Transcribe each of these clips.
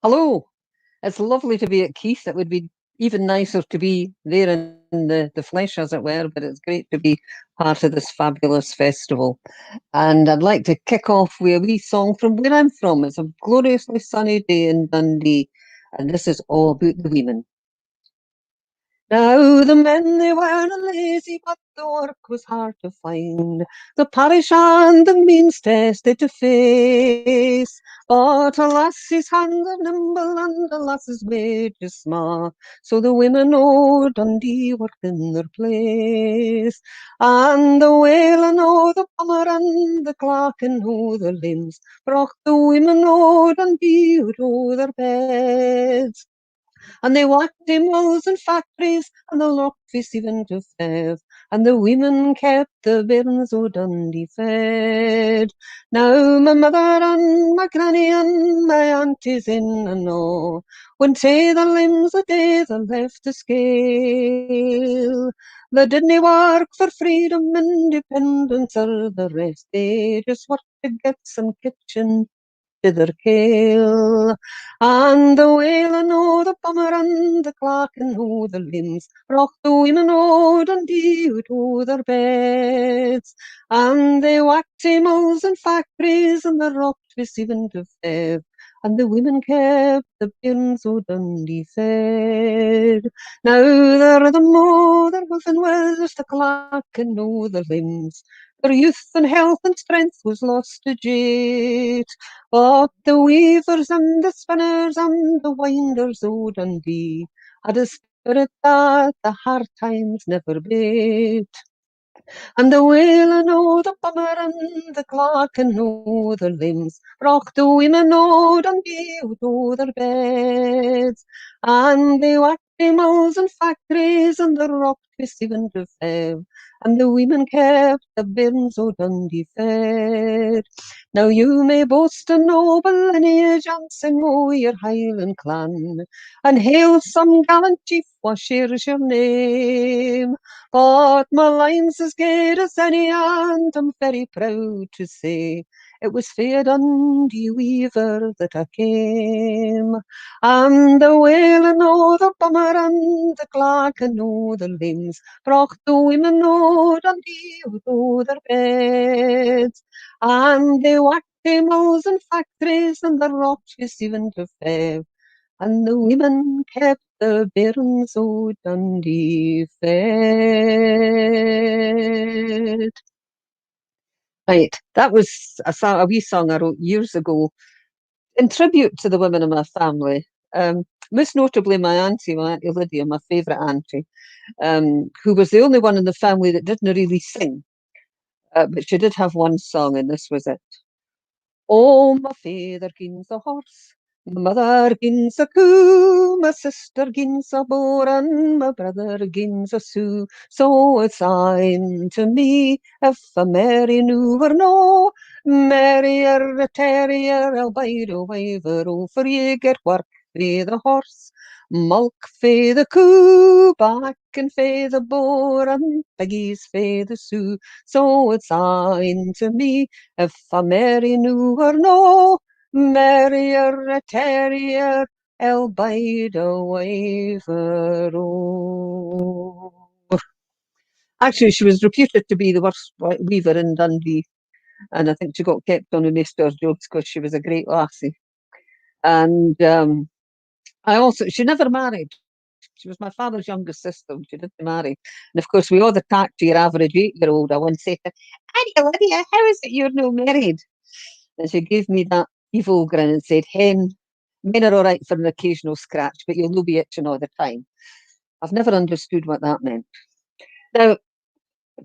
Hello. It's lovely to be at Keith. It would be even nicer to be there in the flesh, as it were, but it's great to be part of this fabulous festival. And I'd like to kick off with a wee song from where I'm from. It's a gloriously sunny day in Dundee, and this is all about the women. Now the men they weren't lazy, but the work was hard to find. The parish and the means tested to face. But a lassie's hands are nimble and a lass's wages small. So the women o' Dundee worked in their place. And the whaling o' the bomber and the clacking o' the limbs brought the women o' Dundee out o' their beds. And they worked in mills and factories, and the locked fi 7 to 5, and the women kept the bairns o' Dundee fed. Now my mother and my granny and my aunties in and all went say the limbs a day they left the scale. They didn't work for freedom, independence, or the rest. They just worked to get some kitchen to their kale. And the whaling o' the bomber and the clacking o' the limbs brought the women o' Dundee out o' their beds. And they whacked mills and factories and they rocked with 7 to 5. And the women kept the bairns o' Dundee fed. Now the rhythm o' their huffing was the clacking o' the limbs. Their youth and health and strength was lost to jade. But the weavers and the spinners and the winders o' Dundee had a spirit that the hard times never beat. And the wailing o' the bomber and the clacking o' the limbs brought the women o' Dundee out o' their beds. And they whacked the mills and factories and they rocked with 7 to 5. And the women kept the bairns o' Dundee fed. Now you may boast a noble lineage and sing o' your Highland clan, and hail some gallant chief wha shares your name. But my line's as good as any, and I'm very proud to say it was fair Dundee Weaver that I came. And the whaling o' the bomber and the clacking o' the limbs brought the women o' Dundee out o' their beds. And they whacked the mills and factories and the rocked you 7 to 5. And the women kept the bairns o' Dundee fed. Right, that was a wee song I wrote years ago in tribute to the women in my family. Most notably my auntie Lydia, my favourite auntie, who was the only one in the family that didn't really sing, but she did have one song, and this was it. Oh, my father gins a horse, my mother gins a coo, my sister gins a boar, and my brother gins a soo. So it's I'm to me, if I marry new or no, marry a terrier, I'll bide a waver, oh, for ye get work for the horse. Milk for the coo, bacon for the boar, and piggies for the soo. So it's I'm to me, if I marry new or no, marry a terrier, I'll bide a waver. Oh. Actually, she was reputed to be the worst weaver in Dundee, and I think she got kept on the Maister's jokes because she was a great lassie. And she never married. She was my father's youngest sister, and she didn't marry. And of course, we all the tact to your average 8-year-old. I once said to her, Auntie Lydia, how is it you're not married? And she gave me that evil grin and said, Hen, men are all right for an occasional scratch, but you'll no be itching all the time. I've never understood what that meant. Now,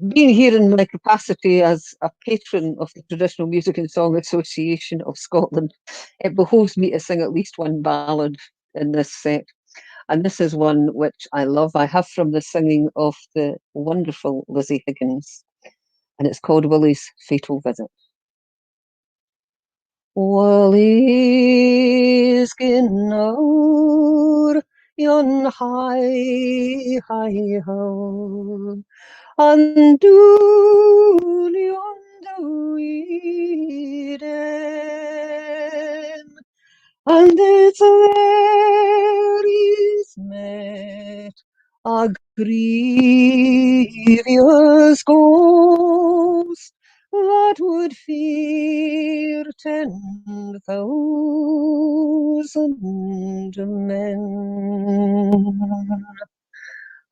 being here in my capacity as a patron of the Traditional Music and Song Association of Scotland, it behoves me to sing at least one ballad in this set. And this is one which I love. I have from the singing of the wonderful Lizzie Higgins, and it's called Willie's Fatal Visit. Willie's gin out yon high, high hill, and doon yon the weeden, and it's there is met a grievous ghost that would fear 10,000 men.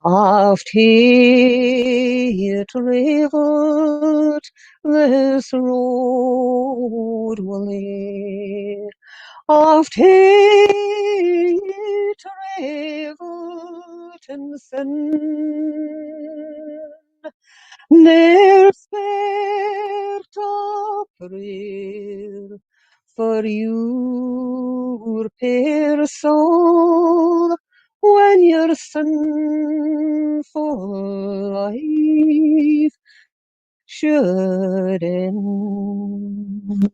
Oft he travelled this road will he, oft he travelled in sin, ne'er spared a prayer for your poor soul when your sinful life should end.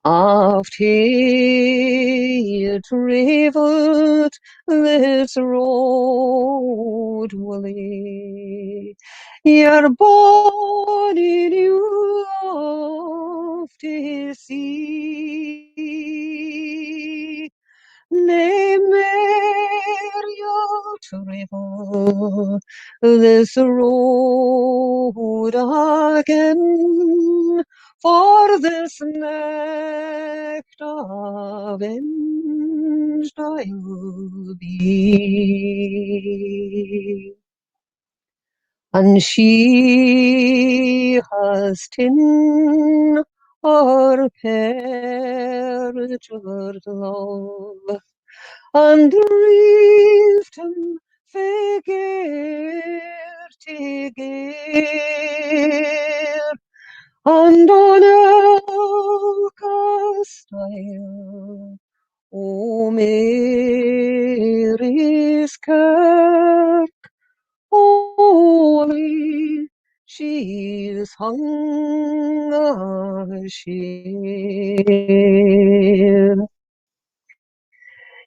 Oft he travelled this road, Willie. Your bonny new love to see. Nay, mair you'll travel this road again, for this next avenged I will be. And she has tin or perjured love, and grieved him figure to gear, and on cast Isle, O Mary's Kirk, holy, she's hung a share.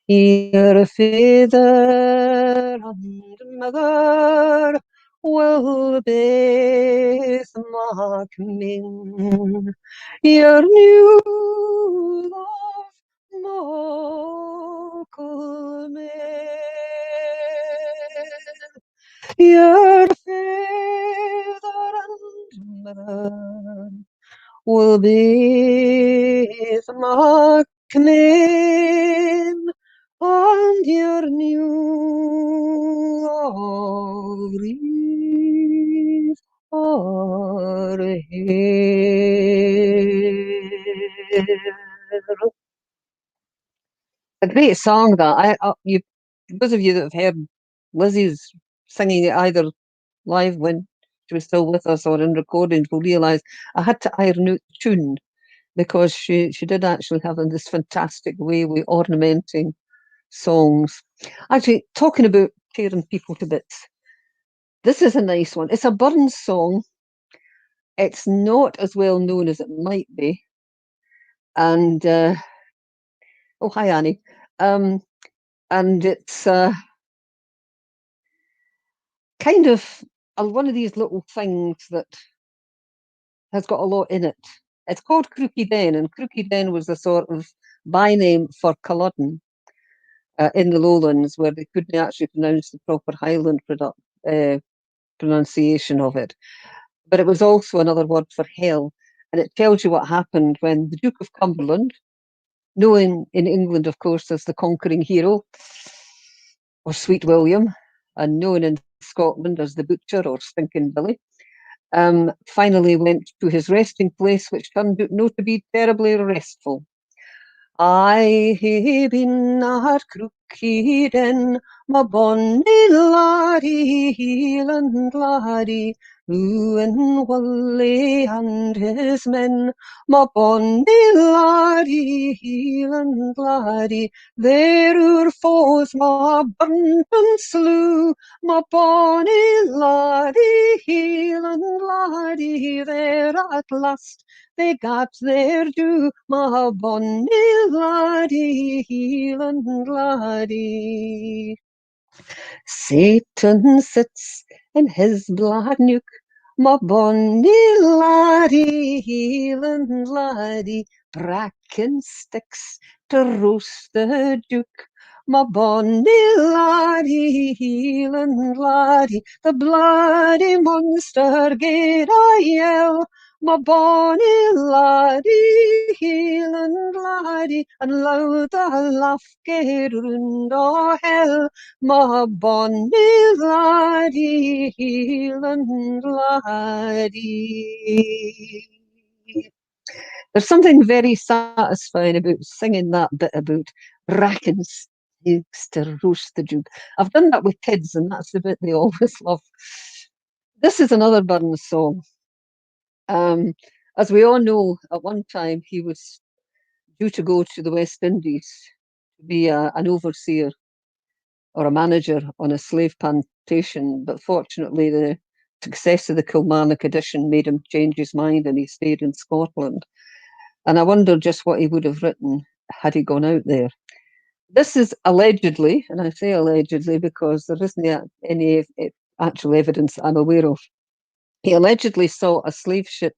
Your father and mother will both mock me. Your new love mockle me. Your father and mother will both mock me, and your new grief are here. A great song that you, those of you that have heard Lizzie's singing it either live when she was still with us or in recordings will realise I had to iron out the tune because she did actually have this fantastic way with ornamenting songs. Actually, talking about tearing people to bits, this is a nice one. It's a Burns song. It's not as well known as it might be. And oh, hi, Annie. And it's kind of one of these little things that has got a lot in it. It's called Crookie Den, and Crookie Den was a sort of by name for Culloden in the Lowlands, where they couldn't actually pronounce the proper Highland pronunciation of it. But it was also another word for hell, and it tells you what happened when the Duke of Cumberland, known in England, of course, as the conquering hero, or Sweet William, and known in Scotland as the Butcher or Stinking Billy, finally went to his resting place, which turned out not to be terribly restful. I hae been at Crookie Den, my bonny laddie, Hieland laddie, Ewan Whalley and his men, my bonny laddie, Hieland laddie, there our foes ma burnt and slew, my bonny laddie, Hieland laddie, there at last they got their due, my bonny laddie, Hieland laddie. Satan sits in his black nuke, my bonny laddie, Hieland laddie, bracken sticks to roast the Duke. My bonny laddie, Hieland laddie, the bloody monster gate I yell. My bonny laddie, Hieland laddie, and loud the laugh gaed round o' hell. My bonny laddie, Hieland laddie. There's something very satisfying about singing that bit about racking sticks to roast the Duke. I've done that with kids, and that's the bit they always love. This is another Burns song. Um, as we all know, at one time he was due to go to the West Indies to be an overseer or a manager on a slave plantation, but fortunately the success of the Kilmarnock edition made him change his mind and he stayed in Scotland. And I wonder just what he would have written had he gone out there. This is allegedly, and I say allegedly because there isn't any actual evidence I'm aware of. He allegedly saw a slave ship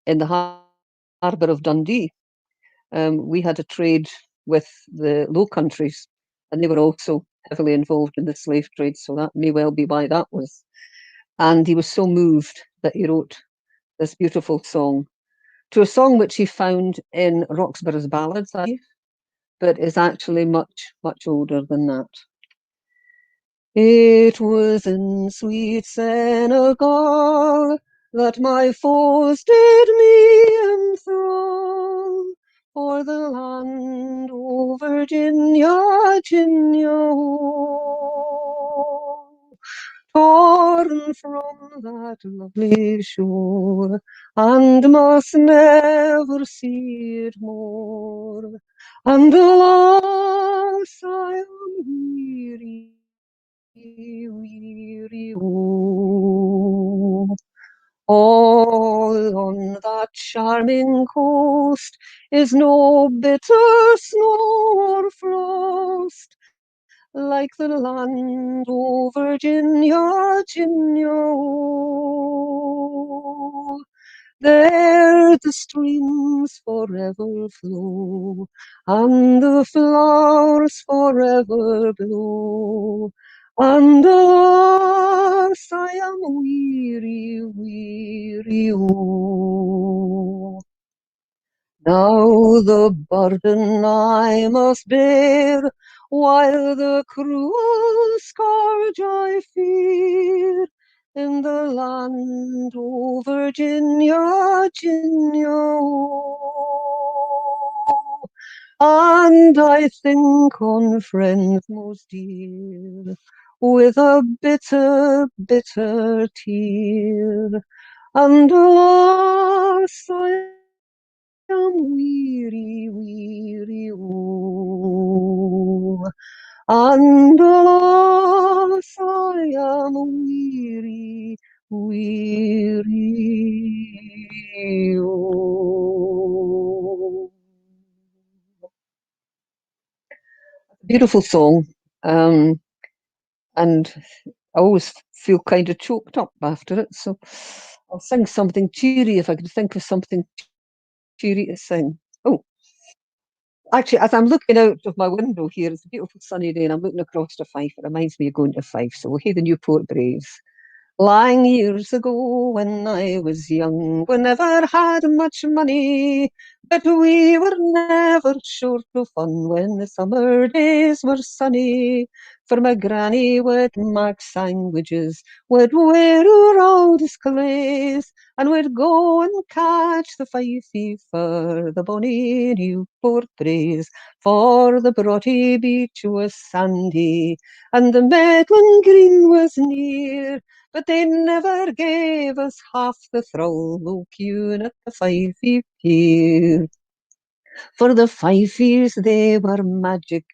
in the harbour of Dundee. We had a trade with the Low Countries, and they were also heavily involved in the slave trade, so that may well be why that was. And he was so moved that he wrote this beautiful song, to a song which he found in Roxburgh's Ballads, but is actually much, much older than that. It was in sweet Senegal that my foes did me enthrall, for the land o' Virginia, Virginia, torn from that lovely shore, and must never see it more. And alas, I am weary, weary, oh. All on that charming coast is no bitter snow or frost, like the land o' Virginia, Virginia. There the streams forever flow, and the flowers forever blow. And alas, I am weary, weary, oh. Now the burden I must bear, while the cruel scourge I fear, in the land o' Virginia, Virginia. And I think on friends most dear, with a bitter, bitter tear. And alas, I am weary, weary, oh. And alas, I am weary, weary, oh. Beautiful song. And I always feel kind of choked up after it. So I'll sing something cheery if I can think of something cheery to sing. Oh, actually, as I'm looking out of my window here, it's a beautiful sunny day, and I'm looking across to Fife. It reminds me of going to Fife. So we'll hear the Newport Braves. Long years ago, when I was young, we never had much money, but we were never short of fun when the summer days were sunny. For my granny would make sandwiches, would wear her oldest clothes, and we'd go and catch the fifey for the bonny Newport Braes, for the Broughty beach was sandy, and the Medland Green was near. But they never gave us half the thrill, no queuing at the Fifey Pier. For the Fifies, they were magic,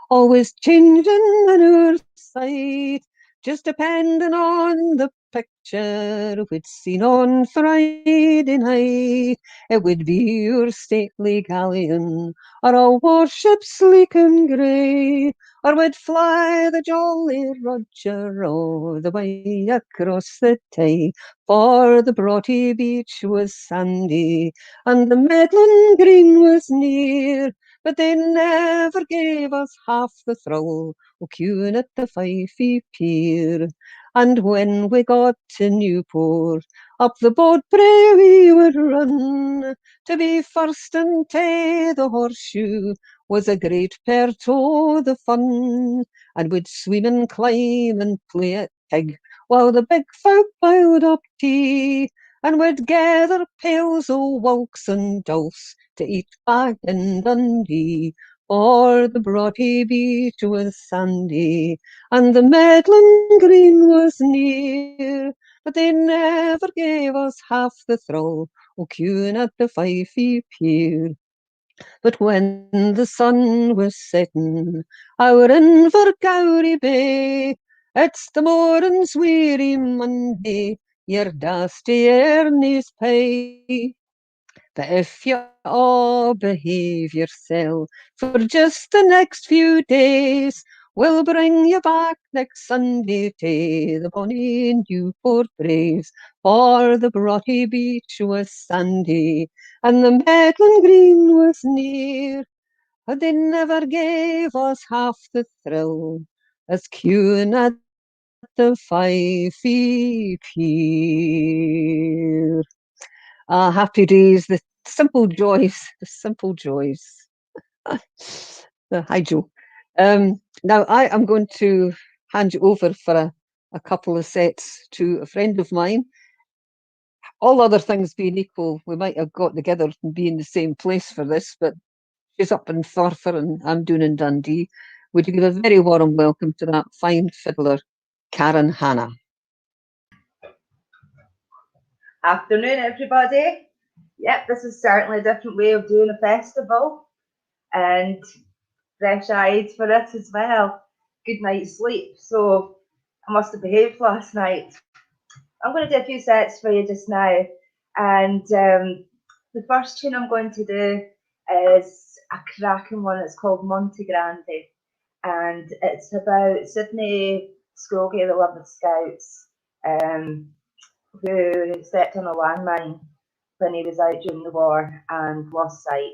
always changing in our sight, just depending on the picture picture we'd seen on Friday night. It would be your stately galleon, or a warship sleek and grey, or we'd fly the Jolly Roger all the way across the Tay, for the Broughty beach was sandy, and the Medlin Green was near, but they never gave us half the thrill of queuing at the Fifey Pier. And when we got to Newport, up the boat brae we would run. To be first and tae the horseshoe was a great part o' the fun. And we'd swim and climb and play at pig, while the big folk bowed up tea. And we'd gather pails o' whelks and dulse to eat back in Dundee. For the Broughty beach was sandy, and the Medlin Green was near, but they never gave us half the thrill o' queuing at the Fifey Pier. But when the sun was setting, our in Gowrie Bay, it's the morning's weary Monday, your dusty earnings pay. But if you all behave yourself for just the next few days, we'll bring you back next Sunday to the bonny Newport Braes, for the Broughty beach was sandy, and the Medlin Green was near, but they never gave us half the thrill as queuing at the Fifey Pier. Ah, happy days, the simple joys, the simple joys. Hi, Joe. Now I am going to hand you over for a couple of sets to a friend of mine. All other things being equal, we might have got together and be in the same place for this, but she's up in Forfar and I'm doing in Dundee. Would you give a very warm welcome to that fine fiddler, Karen Hanna? Afternoon, everybody. Yep, this is certainly a different way of doing a festival, and fresh eyes for it as well. Good night's sleep, so I must have behaved last night. I'm going to do a few sets for you just now, and the first tune I'm going to do is a cracking one. It's called Monte Grande, and it's about Sydney Scroggie, the 11th Scouts, who stepped on a landmine when he was out during the war and lost sight.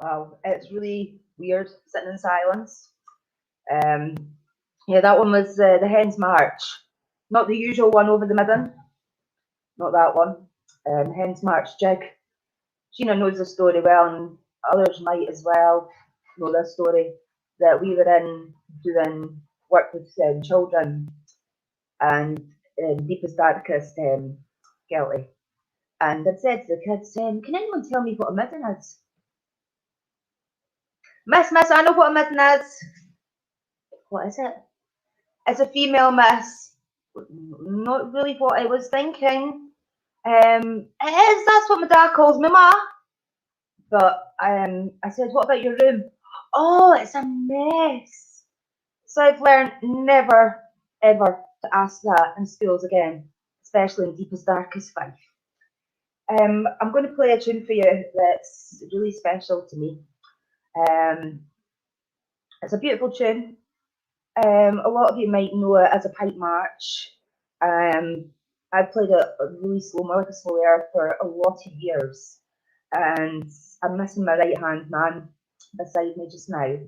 Wow, it's really weird sitting in silence. Um, yeah, that one was the Hen's March. Not the usual one over the midden, not that one. Hen's March jig. Gina knows the story well, and others might as well know this story. That we were in doing work with children, and deepest, darkest guilty. And I'd said to the kids, can anyone tell me what a midden is? Miss, I know what a midden is. What is it? It's a female miss. Not really what I was thinking. It is, that's what my dad calls me, ma. But I said, what about your room? Oh, it's a mess. So I've learned never, ever to ask that in schools again, especially in deepest, darkest Fife. I'm going to play a tune for you that's really special to me. It's a beautiful tune. A lot of you might know it as a pipe march. I've played it really slow, more like a slow air for a lot of years. And I'm missing my right hand man beside me just now.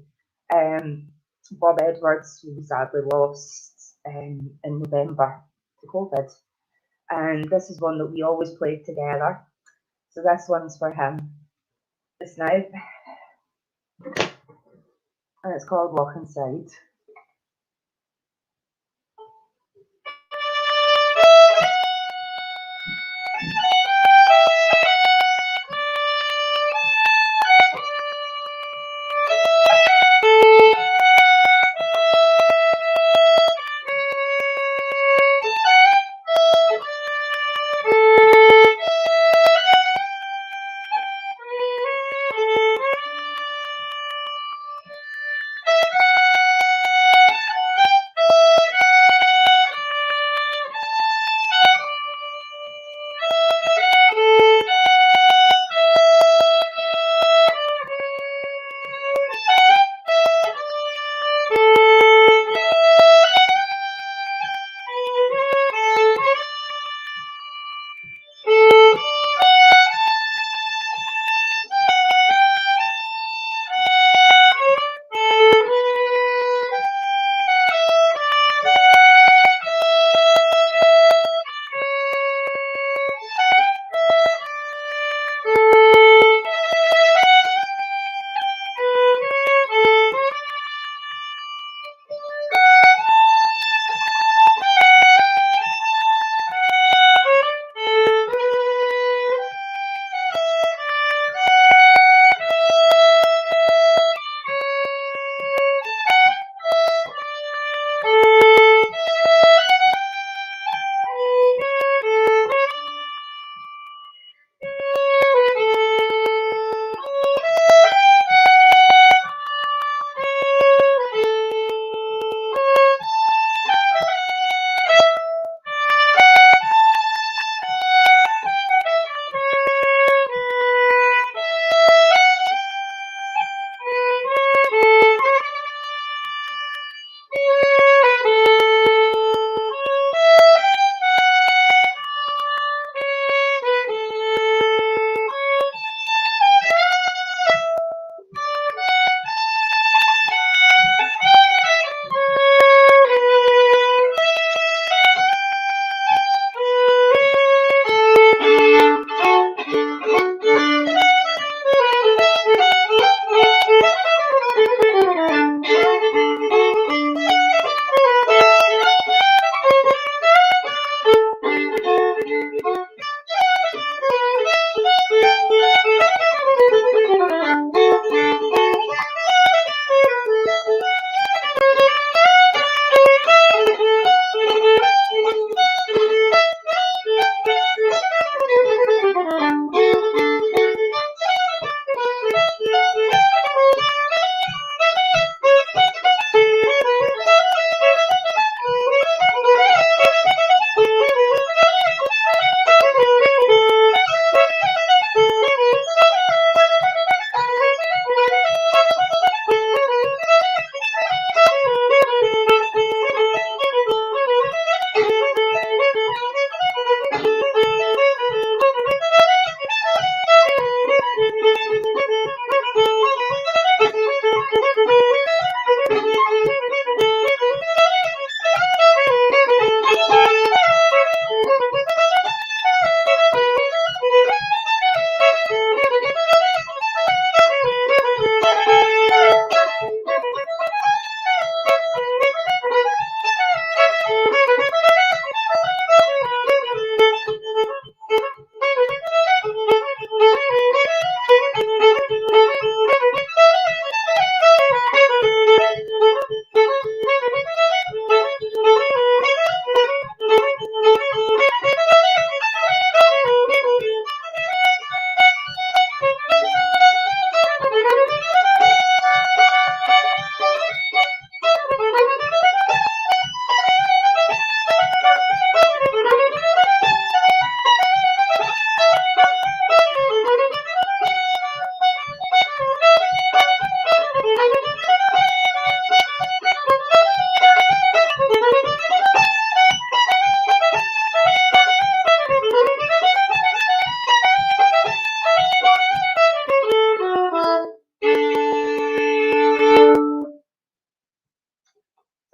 Bob Edwards, who was sadly lost in November to COVID. And this is one that we always played together. So this one's for him just now. And it's called Walk Inside.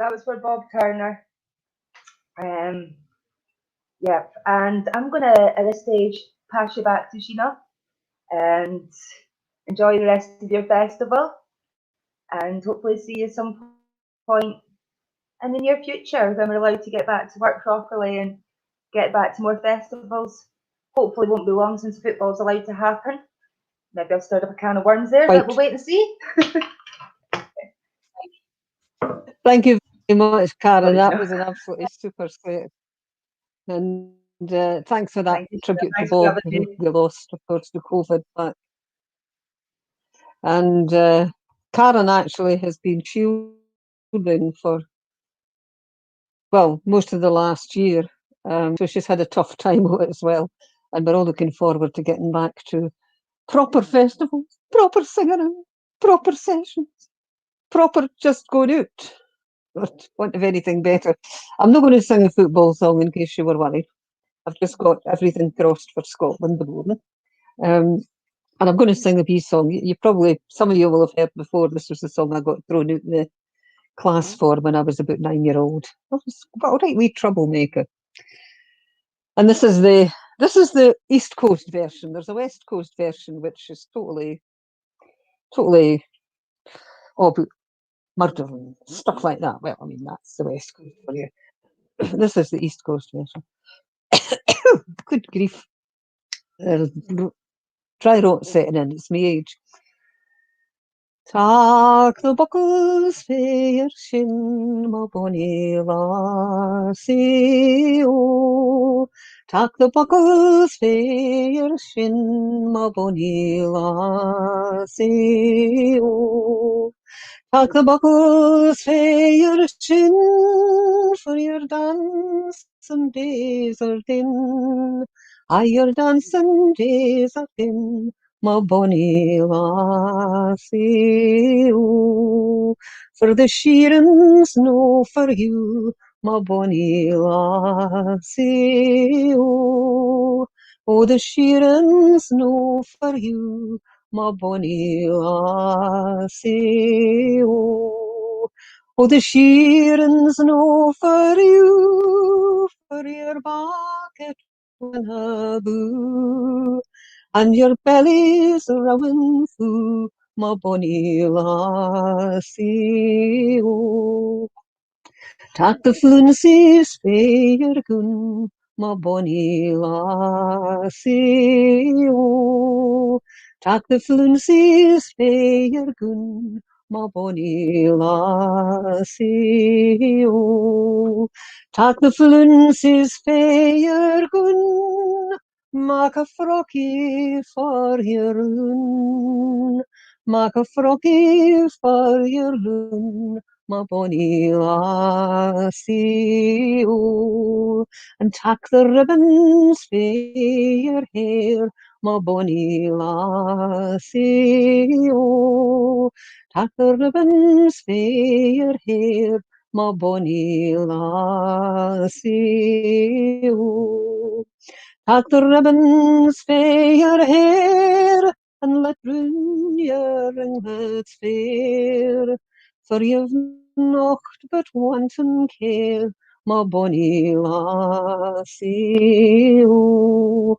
that was for Bob Turner. Yep, and I'm gonna at this stage pass you back to Sheena and enjoy the rest of your festival, and hopefully see you some point in the near future when we're allowed to get back to work properly and get back to more festivals. Hopefully, it won't be long since football's allowed to happen. Maybe I've stirred up a can of worms there, but we'll wait and see. Thank you very much, Karen. Sorry, That Sheena. was an absolutely super slate. And thanks for that Thank you, Sheena. tribute to Thanks for Bob, having who me. we lost, of course, to COVID. But and Karen actually has been shielding for, well, most of the last year. So she's had a tough time with it as well. And we're all looking forward to getting back to proper festivals, proper singing, proper sessions, proper just going out. Don't want of anything better. I'm not going to sing a football song in case you were worried. I've just got everything crossed for Scotland at the moment. And I'm going to sing a wee song. You probably, some of you will have heard before. This was the song I got thrown out in the class for when I was about 9 year old. I was a right wee troublemaker. And this is the East Coast version. There's a West Coast version which is totally about murder and stuff like that. Well, I mean that's the West Coast for you. This is the East Coast version. Good grief. Dry rot setting in, it's me age. Tak the buckles fair shin ma bonny lassie o. Tak the buckles fair shin ma bonny lassie o. Tak the buckles fair shin for your dancing days are din. Aye, your dancing days are din. Ma bonny lassie, oh, for the shearing's no for you, ma bonny lassie, oh, oh, the shearing's no for you, ma bonny lassie, oh, oh, the shearing's no for you, for your back at Winaboo and your belly's rowing through, my bonny lassie, oh. Tak the fluencies fair gun, my bonny lassie, oh. Tak the fluencies fair gun, my bonny lassie, oh. Tak the fluencies fair gun, mak a frockie for your loon, mak a frockie for your loon, my bonny lassie, oh, and tak the ribbons fae your hair, my bonny lassie, oh, tak the ribbons fae your hair, my bonny lassie, oh. Tak the ribbons fae your hair, and let round your ringlets fair, for you've nocht but wanton care, my bonny lassie, oh.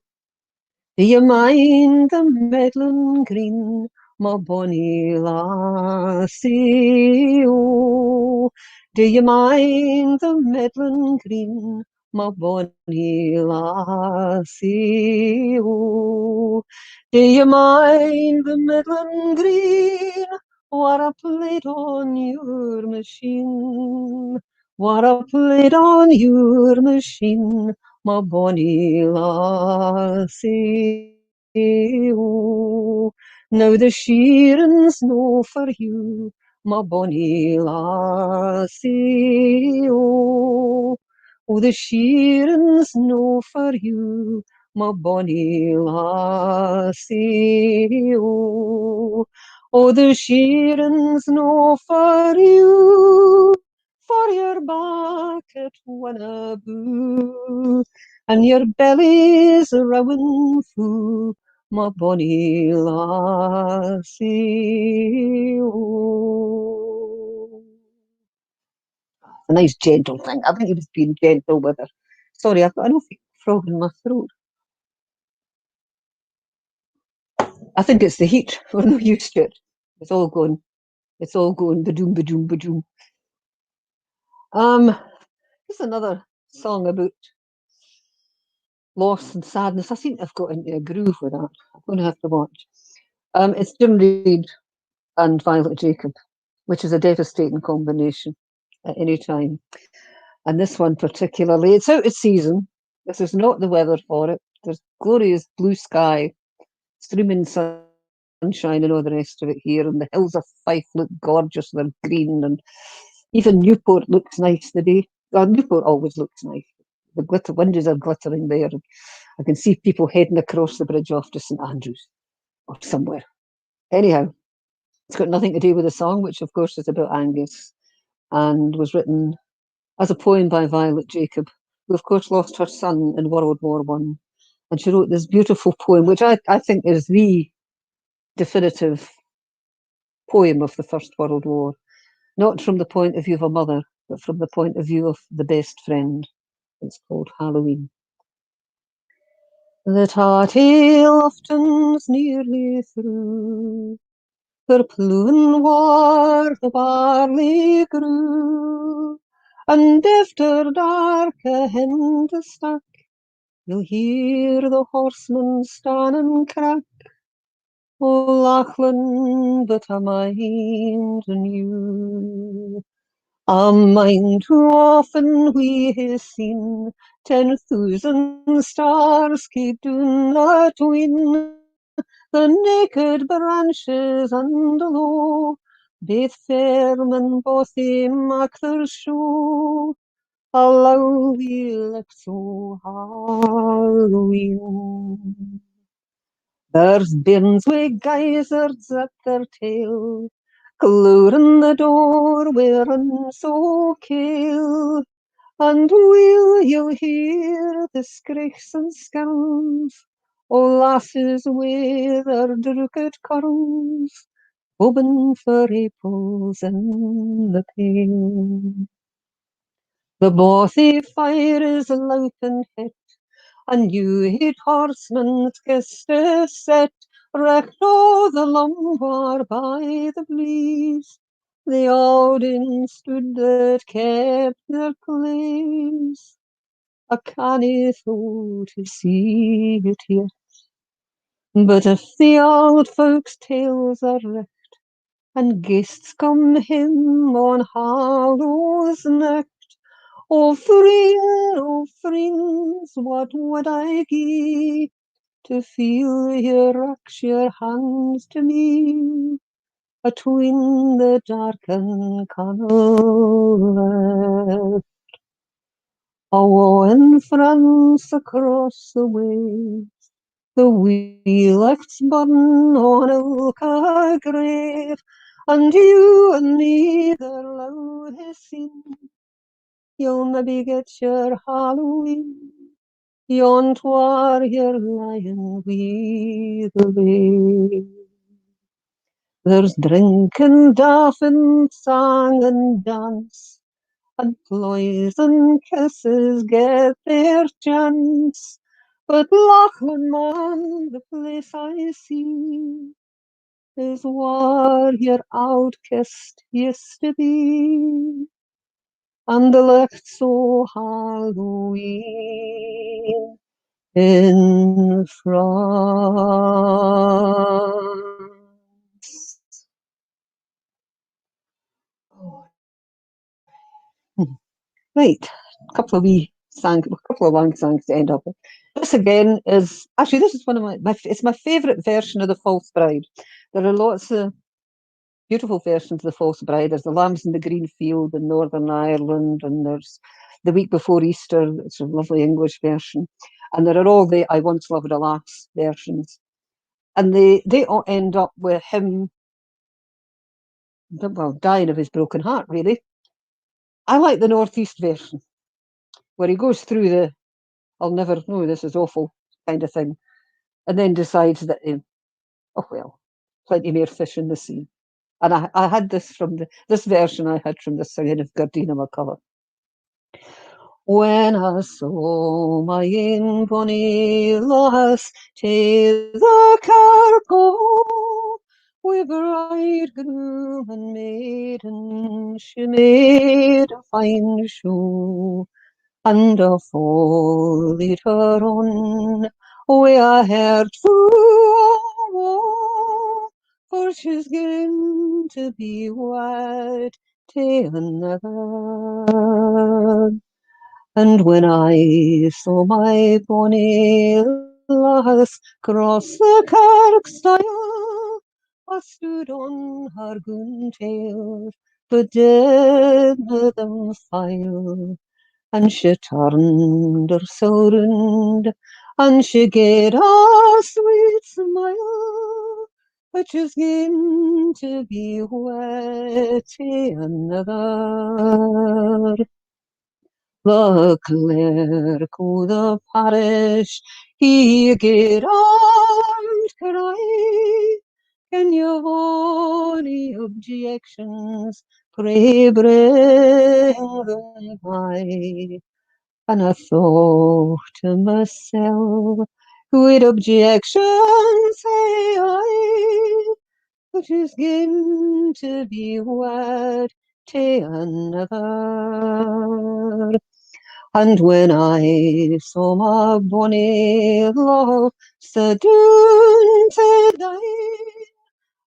Do you mind the Medlin Green, my bonny lassie, oh? Do you mind the Medlin Green, my bonny lassie, oh? Do you mind the Medlin Green, what I played on your machine? What I played on your machine, my bonny lassie, oh. Now the shearing's no for you, my bonny lassie, oh. Oh, the shearing's no for you, my bonny lassie, oh. Oh, the shearing's no for you, for your back at Wanaboo, and your belly's rowing through, my bonny lassie, oh. a nice gentle thing. I think he was being gentle with her. Sorry, I've got an awful frog in my throat. I think it's the heat. We're not used to it. It's all gone. It's all going badoom, badoom, badoom. Here's another song about loss and sadness. I seem to have got into a groove with that. I'm going to have to watch. It's Jim Reid and Violet Jacob, which is a devastating combination at any time. And this one particularly, it's out of season. This is not the weather for it. There's glorious blue sky, streaming sunshine, and all the rest of it here. And the hills of Fife look gorgeous. They're green, and even Newport looks nice today. Well, Newport always looks nice. The windows are glittering there. I can see people heading across the bridge off to St Andrews or somewhere. Anyhow, it's got nothing to do with the song, which of course is about Angus and was written as a poem by Violet Jacob, who of course lost her son in World War One. And she wrote this beautiful poem, which I think is the definitive poem of the First World War, not from the point of view of a mother, but from the point of view of the best friend. It's called Halloween. The tale often's nearly through. Her pluin war the barley grew, and after dark ahen the stack, you'll hear the horsemen stand and crack. O Lachlan, but a mind anew. A mind too often we have seen 10,000 stars keep doing not win. The naked branches and the low, baith firm and both they mak their show. Allow we look so Halloween. There's bins wi' geysers at their tail, glowering the door wearing so kail. And will you hear the skriks and skirls o' lasses wi' their drooked curls, bobbing for April's in the pale. The bothy fire is loupen het, and you hit horsemen's kist set, recht o' the Lombard by the blaze. The audience stood that kept their place. I cannae thought to see it yet, but if the old folks' tales are recht, and guests come him on Hallows Necht, oh friends, what would I gie to feel ye rax your hands to me atween the darkened connell? Oh, in France across the way, the wheelachs burn on ilka grave, and you and me the loud has seen. You'll maybe get your Halloween, yon twar you're lying with the bay. There's drinking, daffing, song and dance, and ploys and kisses get their chance. But Lachlan, man, the place I see is where your outcast used to be, and the licht so Halloween in France. Oh. Right, a couple of long songs to end up with. This again is actually this is one of it's my favourite version of the False Bride. There are lots of beautiful versions of the False Bride. There's the Lambs in the Green Field in Northern Ireland, and there's the Week Before Easter. It's a lovely English version, and there are all the I Once Loved a Lass versions, and they all end up with him, well, dying of his broken heart. Really, I like the Northeast version where he goes through the I'll never know, this is awful kind of thing, and then decides that oh well, plenty more fish in the sea. And I had this from this version I had from the singing of Gardina MacCulloch. When I saw my ain bonny lass to the kirk go, wi' bridegroom and maiden, she made a fine show, and a followed her on, wi' a heart full of woe, for she's going to be wed to another. And when I saw my bonny lass cross the kirk stile, I stood on her guntails, but didna them file. And she turned her so round, and she gave a sweet smile, but she's going to be wed to another. The clerk o' the parish, he get out cry, can you've any objections, pray bring them high. And I thought to myself, with objections say I, but she's going to be wed to another. And when I saw my bonny love sit down to die,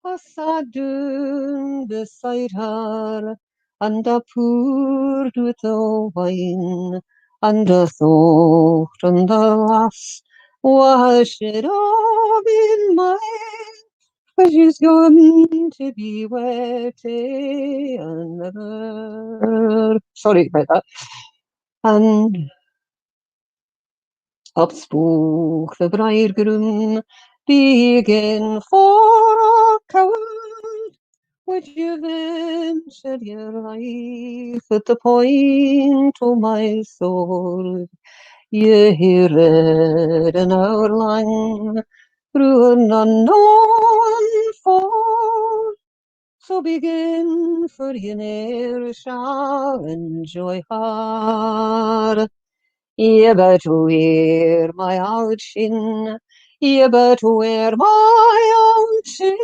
I sat down beside her, and I poured with the wine, and I thought on the lass, why should I be mine? But she's going to be wed to another. Sorry about that. And up spoke the bridegroom, begin for a coward. Would you venture your life at the point of my sword? You hear it an hour long through an unknown ford. So begin, for you ne'er shall enjoy her. You better wear my old shin, you better wear my old shin,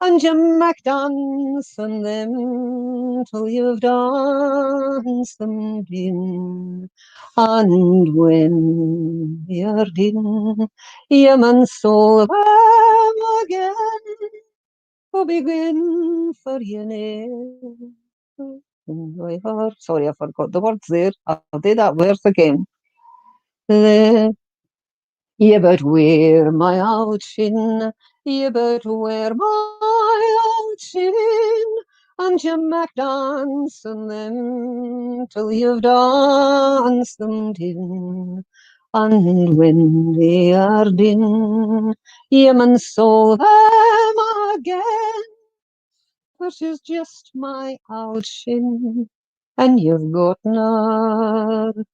and you make dance on them till you've danced them in. And when you're done, you mun sew them again, to begin for you now. In my heart. Sorry, I forgot the words there. I'll do that verse again. The you but wear my old shin, you but wear my old shin, and you make dance on them till you've danced them din. And when they are din, you mun sew them again, for she's just my old shin, and you've got none.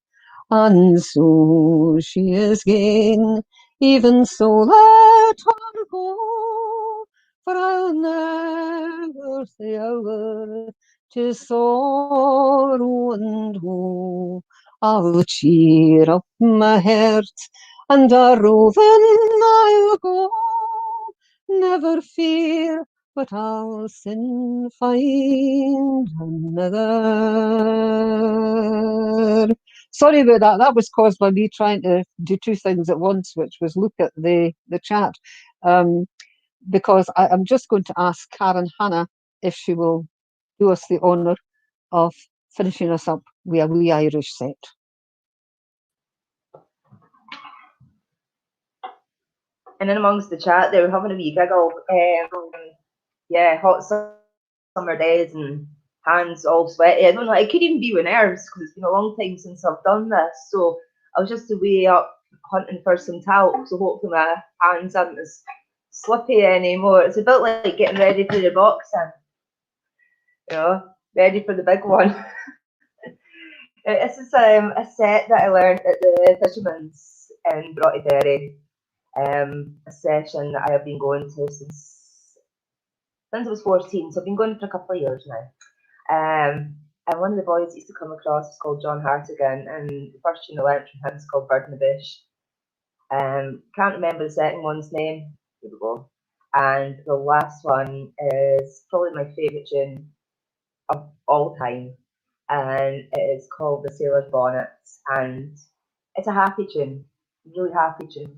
And so she is gone, even so let her go, for I'll never say a word to sorrow and woe. I'll cheer up my heart, and a roving I'll go, never fear, but I'll soon find another. Sorry about that. That was caused by me trying to do two things at once, which was look at the chat. Um, because I'm just going to ask Karen Hannah if she will do us the honour of finishing us up with a wee Irish set. And in amongst the chat, they were having a wee giggle. Yeah, hot summer days and hands all sweaty. I don't know, it could even be with nerves because it's been a long time since I've done this. So I was just away up hunting for some talc, so hopefully my hands aren't as slippy anymore. It's a bit like getting ready for the boxing, you know, ready for the big one. This is a set that I learned at the Fisherman's in Brottyderry. A session that I have been going to since I was 14, so I've been going for a couple of years now. And one of the boys used to come across is called John Hartigan, and the first tune I learnt from him is called Bird in the Bush. Can't remember the second one's name. Here we go. And the last one is probably my favourite tune of all time, and it is called The Sailor's Bonnets, and it's a happy tune, really happy tune.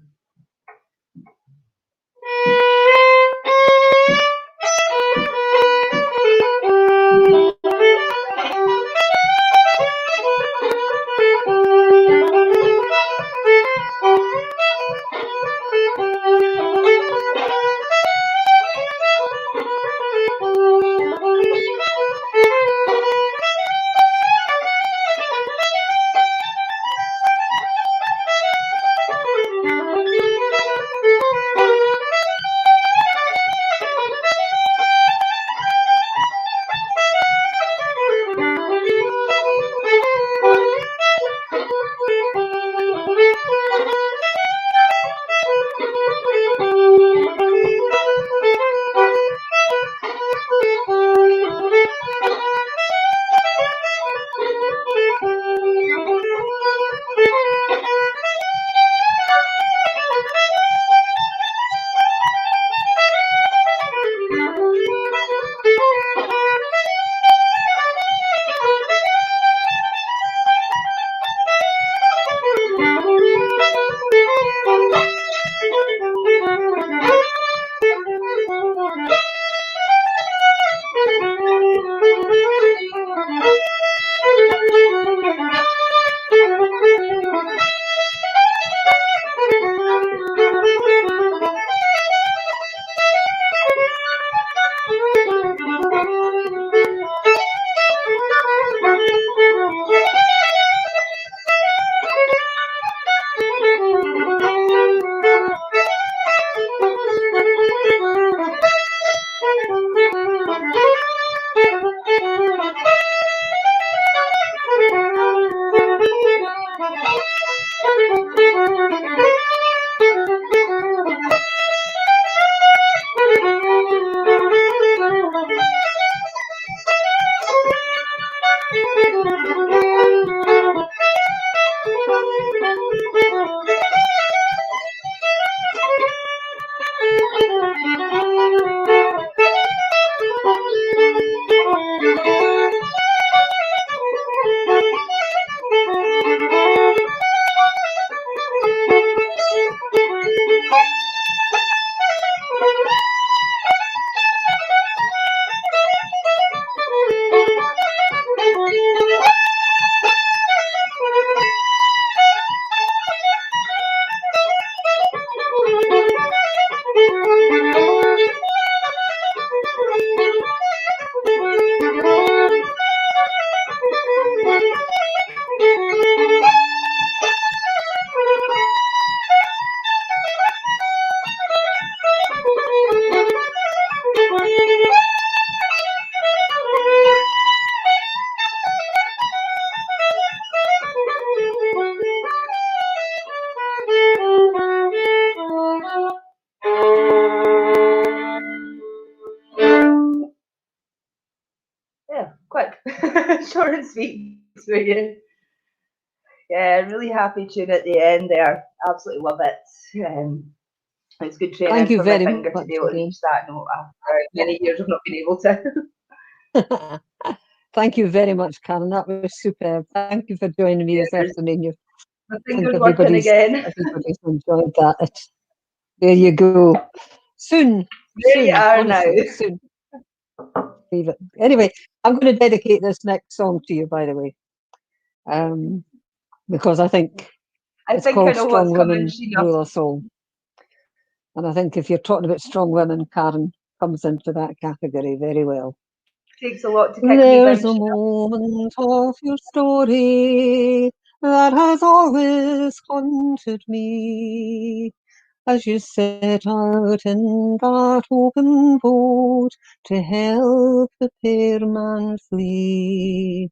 Yeah, quick, short and sweet for you. Yeah, really happy tune at the end there. Absolutely love it. It's good Thank training you for my very finger to much be able to again. reach that note after many years of not being able to. Thank you very much, Karen. That was superb. Thank you for joining me Yeah, this afternoon. my I think finger's working again. everybody's enjoyed that. There you go. Soon, There you are now. honestly, soon. Leave it. Anyway, I'm going to dedicate this next song to you, by the way, because I think I it's think I called know Strong what's coming, Women Sheena. Rule Us All. And I think if you're talking about strong women, Karen comes into that category very well. Takes a lot to kick me down, There's a Sheena. moment of your story that has always haunted me as you set out in that open boat to help the poor man flee.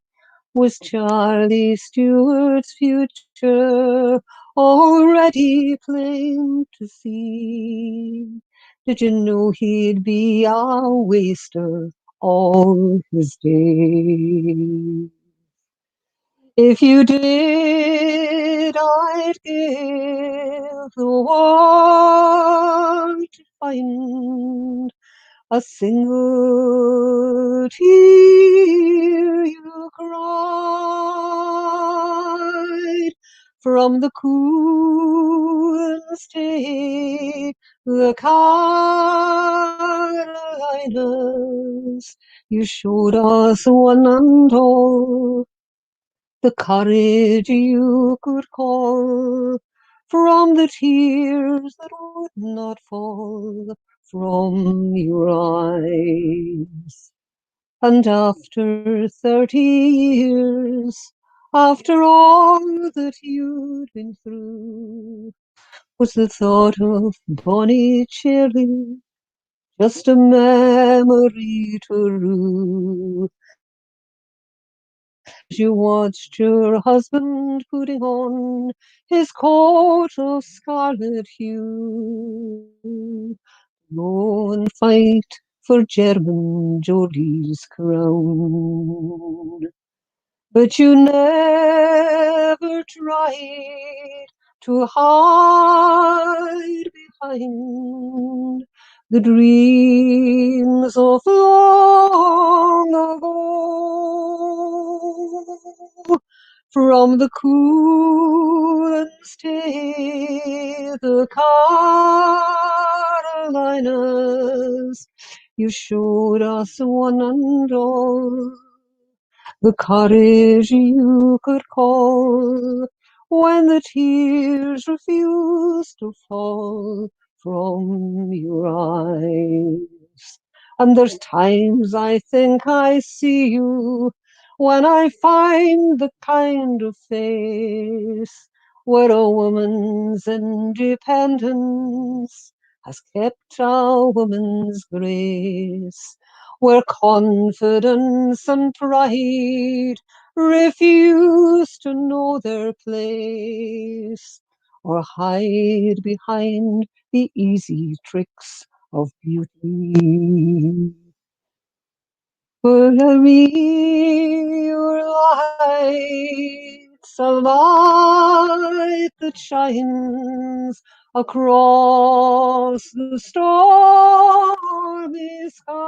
Was Charlie Stewart's future already plain to see? Did you know he'd be a waster all his days. If you did, I'd give the world to find a single tear you cried from the coolest day, the Carolinas. You showed us one and all the courage you could call from the tears that would not fall from your eyes. And after 30 years, after all that you'd been through, was the thought of Bonnie Cherry just a memory to rue? As you watched your husband putting on his coat of scarlet hue, go and fight for German Jolie's crown. But you never tried to hide behind the dreams of long ago. From the cool and stay, the Carolinas, you showed us one and all the courage you could call when the tears refused to fall from your eyes. And there's times I think I see you when I find the kind of face where a woman's independence has kept a woman's grace, where confidence and pride refuse to know their place or hide behind the easy tricks of beauty. For me, your light's a light that shines across the stormy skies.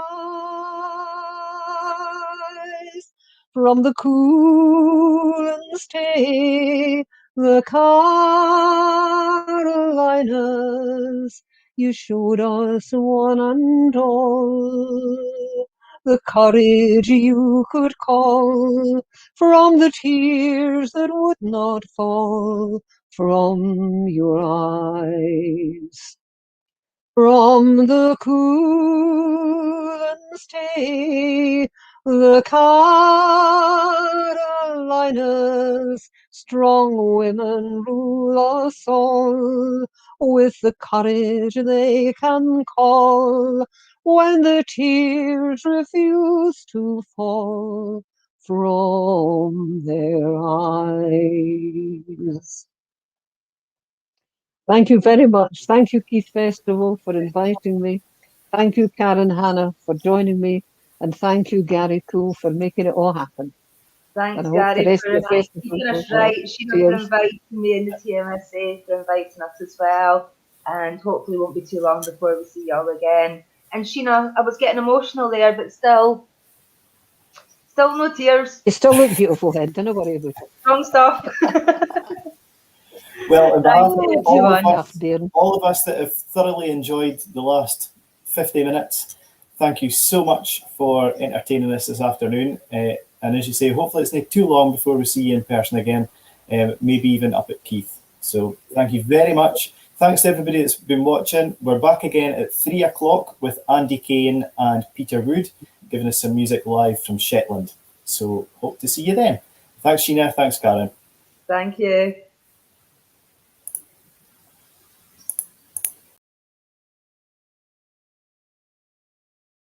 From the cool and stay, the Carolinas, you showed us one and all the courage you could call from the tears that would not fall from your eyes. From the cool and stay, the Carolinas, strong women rule us all with the courage they can call when the tears refuse to fall from their eyes. Thank you very much. Thank you, Keith Festival, for inviting me. Thank you, Karen Hanna, for joining me. And thank you, Gary Cool, for making it all happen. Thanks, And I hope the Gary, rest for of the festival keeping us goes well. right. Sheena, for Cheers. inviting me in the TMSA, for inviting us as well. And hopefully it won't be too long before we see y'all again. And Sheena, I was getting emotional there, but still no tears. You still look beautiful, Head. Don't worry about it. Strong stuff. Well, on behalf of everyone. all of us that have thoroughly enjoyed the last 50 minutes, thank you so much for entertaining us this afternoon. And as you say, hopefully it's not too long before we see you in person again, maybe even up at Keith. So thank you very much. Thanks to everybody that's been watching. We're back again at 3 o'clock with Andy Kane and Peter Wood, giving us some music live from Shetland. So hope to see you then. Thanks, Sheena. Thanks, Karen. Thank you.